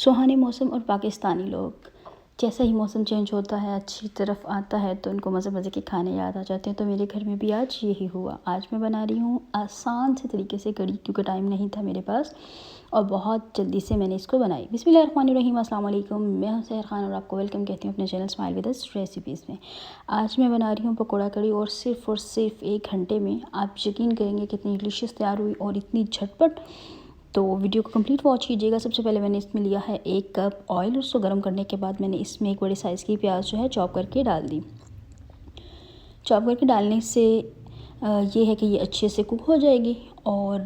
सुहाने मौसम और पाकिस्तानी लोग, जैसा ही मौसम चेंज होता है अच्छी तरफ आता है तो उनको मज़े मज़े के खाने याद आ जाते हैं। तो मेरे घर में भी आज यही हुआ। आज मैं बना रही हूँ आसान से तरीके से कढ़ी, क्योंकि टाइम नहीं था मेरे पास और बहुत जल्दी से मैंने इसको बनाई। बिस्मिल्लाहिर्रहमानिर्रहीम, अस्सलाम वालेकुम। मैं हूं सहर खान और आपको वेलकम कहती हूँ अपने channel smile with us recipes में। आज मैं बना रही हूँ पकौड़ा कढ़ी और सिर्फ 1 घंटे में आप यकीन करेंगे कितनी डिलीशियस तैयार हुई और इतनी झटपट। तो वीडियो को कंप्लीट वॉच कीजिएगा। सबसे पहले मैंने इसमें लिया है 1 कप ऑयल और उसको गर्म करने के बाद मैंने इसमें एक बड़े साइज़ की प्याज जो है चॉप करके डाल दी। चॉप करके डालने से ये है कि ये अच्छे से कुक हो जाएगी और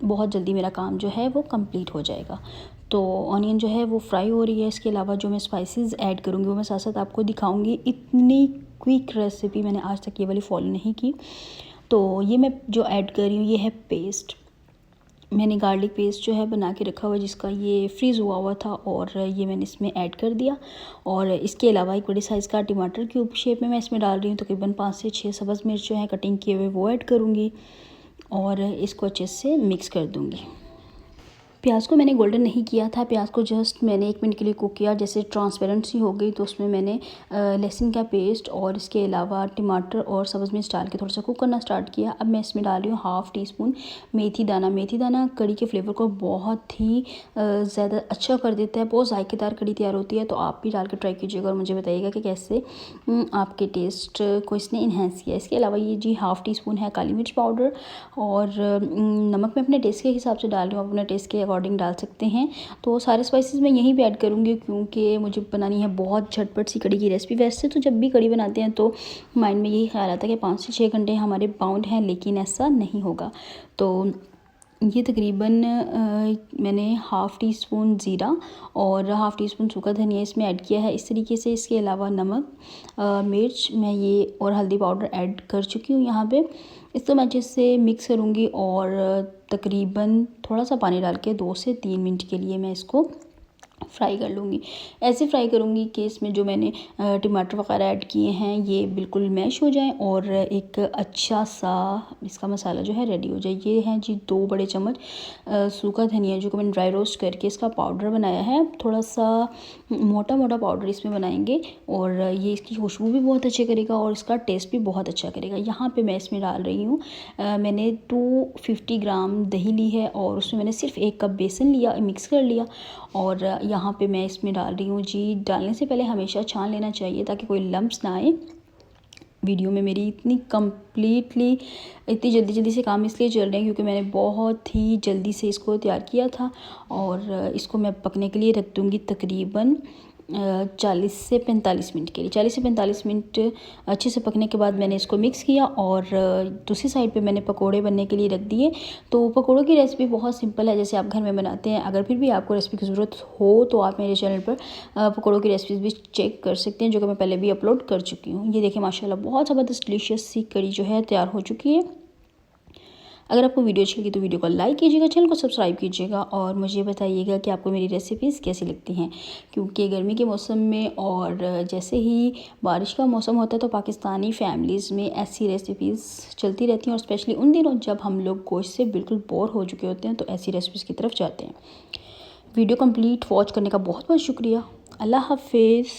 बहुत जल्दी मेरा काम जो है वो कंप्लीट हो जाएगा। तो ऑनियन जो है वो फ्राई हो रही है। इसके अलावा जो मैं स्पाइसेस ऐड करूँगी वो मैं साथ साथ आपको दिखाऊंगी। इतनी क्विक रेसिपी मैंने आज तक ये वाली फॉलो नहीं की। तो ये मैं जो ऐड कर रही हूँ ये है पेस्ट। मैंने गार्लिक पेस्ट जो है बना के रखा हुआ है, जिसका ये फ्रीज़ हुआ था और ये मैंने इसमें ऐड कर दिया। और इसके अलावा एक बड़ी साइज़ का टमाटर क्यूब शेप में मैं इसमें डाल रही हूँ। तकरीबन 5 से 6 सब्ज़ मिर्च जो है कटिंग किए हुए वो ऐड करूँगी और इसको अच्छे से मिक्स कर दूँगी। प्याज को मैंने गोल्डन नहीं किया था, प्याज को जस्ट मैंने 1 मिनट के लिए कुक किया। जैसे ट्रांसपेरेंसी हो गई तो उसमें मैंने लहसुन का पेस्ट और इसके अलावा टमाटर और सब्ज़ मिर्च डाल के थोड़ा सा कुक करना स्टार्ट किया। अब मैं इसमें डाल रही हूँ 1/2 टीस्पून मेथी दाना। मेथी दाना कढ़ी के फ्लेवर को बहुत ही ज़्यादा अच्छा कर देता है, बहुत जायकेदार कढ़ी तैयार होती है। तो आप भी डाल के ट्राई कीजिएगा और मुझे बताइएगा कि कैसे आपके टेस्ट को इसने इन्हेंस किया। इसके अलावा ये जी 1/2 टीस्पून है काली मिर्च पाउडर और नमक मैं अपने टेस्ट के हिसाब से डाल रही हूँ, अपने टेस्ट के अकॉर्डिंग डाल सकते हैं। तो सारे स्पाइसेस मैं यहीं पे ऐड करूँगी क्योंकि मुझे बनानी है बहुत झटपट सी कढ़ी की रेसिपी। वैसे तो जब भी कढ़ी बनाते हैं तो माइंड में यही ख्याल आता है कि 5 से 6 घंटे हमारे बाउंड हैं, लेकिन ऐसा नहीं होगा। तो ये तकरीबन मैंने 1/2 टीस्पून ज़ीरा और 1/2 टीस्पून सूखा धनिया इसमें ऐड किया है इस तरीके से। इसके अलावा नमक, मिर्च मैं ये और हल्दी पाउडर ऐड कर चुकी हूँ यहाँ पे। इसको मैं अच्छे से मिक्स करूँगी और तकरीबन थोड़ा सा पानी डाल के 2 से 3 मिनट के लिए मैं इसको फ्राई कर लूँगी। ऐसे फ्राई करूँगी कि इसमें जो मैंने टमाटर वगैरह ऐड किए हैं ये बिल्कुल मैश हो जाएं और एक अच्छा सा इसका मसाला जो है रेडी हो जाए। ये हैं जी 2 बड़े चम्मच सूखा धनिया जो कि मैंने ड्राई रोस्ट करके इसका पाउडर बनाया है। थोड़ा सा मोटा मोटा पाउडर इसमें बनाएंगे और ये इसकी खुशबू भी बहुत अच्छी करेगा और इसका टेस्ट भी बहुत अच्छा करेगा। यहाँ पे मैं इसमें डाल रही हूँ मैंने 250 ग्राम दही ली है और उसमें मैंने सिर्फ 1 कप बेसन लिया, मिक्स कर लिया। और यहाँ पे मैं इसमें डाल रही हूँ जी, डालने से पहले हमेशा छान लेना चाहिए ताकि कोई लम्प्स ना आए। वीडियो में मेरी इतनी जल्दी से काम इसलिए चल रहे हैं क्योंकि मैंने बहुत ही जल्दी से इसको तैयार किया था। और इसको मैं पकने के लिए रख दूँगी तकरीबन 40 से 45 मिनट के लिए। 40 से 45 मिनट अच्छे से पकने के बाद मैंने इसको मिक्स किया और दूसरी साइड पे मैंने पकोड़े बनने के लिए रख दिए। तो पकोड़ों की रेसिपी बहुत सिंपल है, जैसे आप घर में बनाते हैं। अगर फिर भी आपको रेसिपी की ज़रूरत हो तो आप मेरे चैनल पर पकोड़ों की रेसिपीज़ भी चेक कर सकते हैं, जो कि मैं पहले भी अपलोड कर चुकी हूँ। ये देखिए माशाल्लाह बहुत ज़बरदस्त डिलीशियस सी कढ़ी जो है तैयार हो चुकी है। अगर आपको वीडियो अच्छी लगी तो वीडियो को लाइक कीजिएगा, चैनल को सब्सक्राइब कीजिएगा और मुझे बताइएगा कि आपको मेरी रेसिपीज़ कैसी लगती हैं। क्योंकि गर्मी के मौसम में और जैसे ही बारिश का मौसम होता है तो पाकिस्तानी फैमिलीज़ में ऐसी रेसिपीज़ चलती रहती हैं और स्पेशली उन दिनों जब हम लोग गोश्त से बिल्कुल बोर हो चुके होते हैं तो ऐसी रेसिपीज़ की तरफ जाते हैं। वीडियो कंप्लीट वॉच करने का बहुत बहुत शुक्रिया। अल्लाह हाफिज़।